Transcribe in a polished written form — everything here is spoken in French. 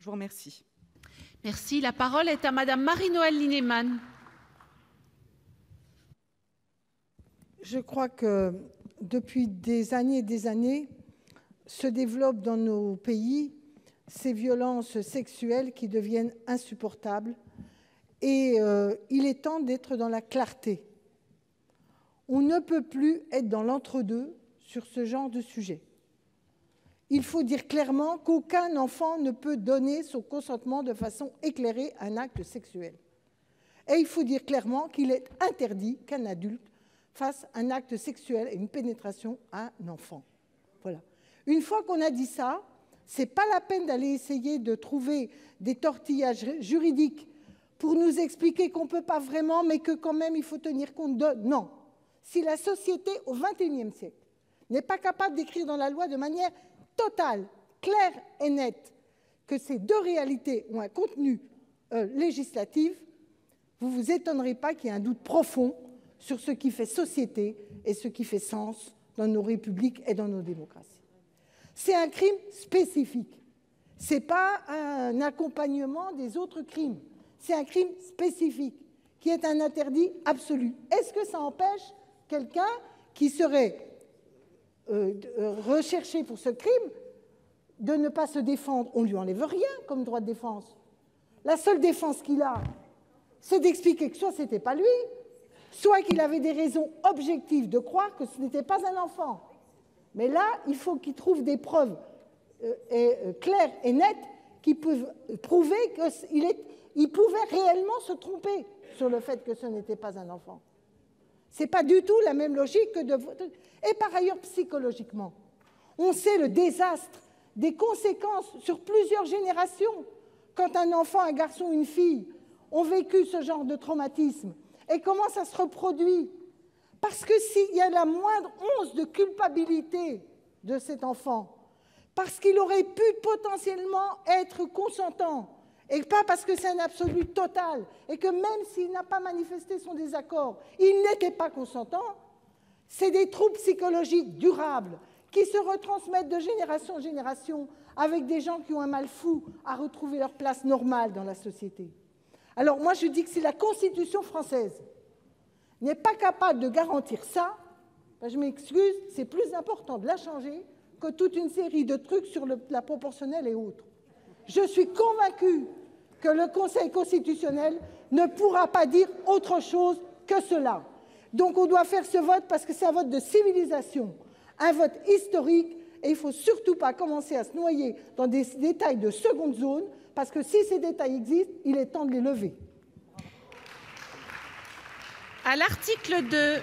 vous remercie. Merci. La parole est à Madame Marie-Noëlle Lienemann. Je crois que depuis des années, se développent dans nos pays ces violences sexuelles qui deviennent insupportables. Et il est temps d'être dans la clarté. On ne peut plus être dans l'entre-deux sur ce genre de sujet. Il faut dire clairement qu'aucun enfant ne peut donner son consentement de façon éclairée à un acte sexuel. Et il faut dire clairement qu'il est interdit qu'un adulte fasse un acte sexuel et une pénétration à un enfant. Voilà. Une fois qu'on a dit ça, ce n'est pas la peine d'aller essayer de trouver des tortillages juridiques pour nous expliquer qu'on ne peut pas vraiment, mais que quand même il faut tenir compte de... Non. Si la société au XXIe siècle n'est pas capable d'écrire dans la loi de manière totale, claire et nette que ces deux réalités ont un contenu législatif, vous ne vous étonnerez pas qu'il y ait un doute profond sur ce qui fait société et ce qui fait sens dans nos républiques et dans nos démocraties. C'est un crime spécifique. Ce n'est pas un accompagnement des autres crimes. C'est un crime spécifique qui est un interdit absolu. Est-ce que ça empêche quelqu'un qui serait recherché pour ce crime de ne pas se défendre? On ne lui enlève rien comme droit de défense. La seule défense qu'il a, c'est d'expliquer que soit ce n'était pas lui, soit qu'il avait des raisons objectives de croire que ce n'était pas un enfant. Mais là, il faut qu'il trouve des preuves claires et nettes qui peuvent prouver qu'il pouvait réellement se tromper sur le fait que ce n'était pas un enfant. Ce n'est pas du tout la même logique que de... Et par ailleurs, psychologiquement, on sait le désastre des conséquences sur plusieurs générations quand un enfant, un garçon ou une fille ont vécu ce genre de traumatisme et comment ça se reproduit. Parce que s'il y a la moindre once de culpabilité de cet enfant, parce qu'il aurait pu potentiellement être consentant, et pas parce que c'est un absolu total, et que même s'il n'a pas manifesté son désaccord, il n'était pas consentant, c'est des troubles psychologiques durables qui se retransmettent de génération en génération avec des gens qui ont un mal fou à retrouver leur place normale dans la société. Alors moi je dis que si la Constitution française n'est pas capable de garantir ça, ben je m'excuse, c'est plus important de la changer que toute une série de trucs sur la proportionnelle et autres. Je suis convaincue que le Conseil constitutionnel ne pourra pas dire autre chose que cela. Donc on doit faire ce vote parce que c'est un vote de civilisation, un vote historique, et il ne faut surtout pas commencer à se noyer dans des détails de seconde zone, parce que si ces détails existent, il est temps de les lever. À l'article 2,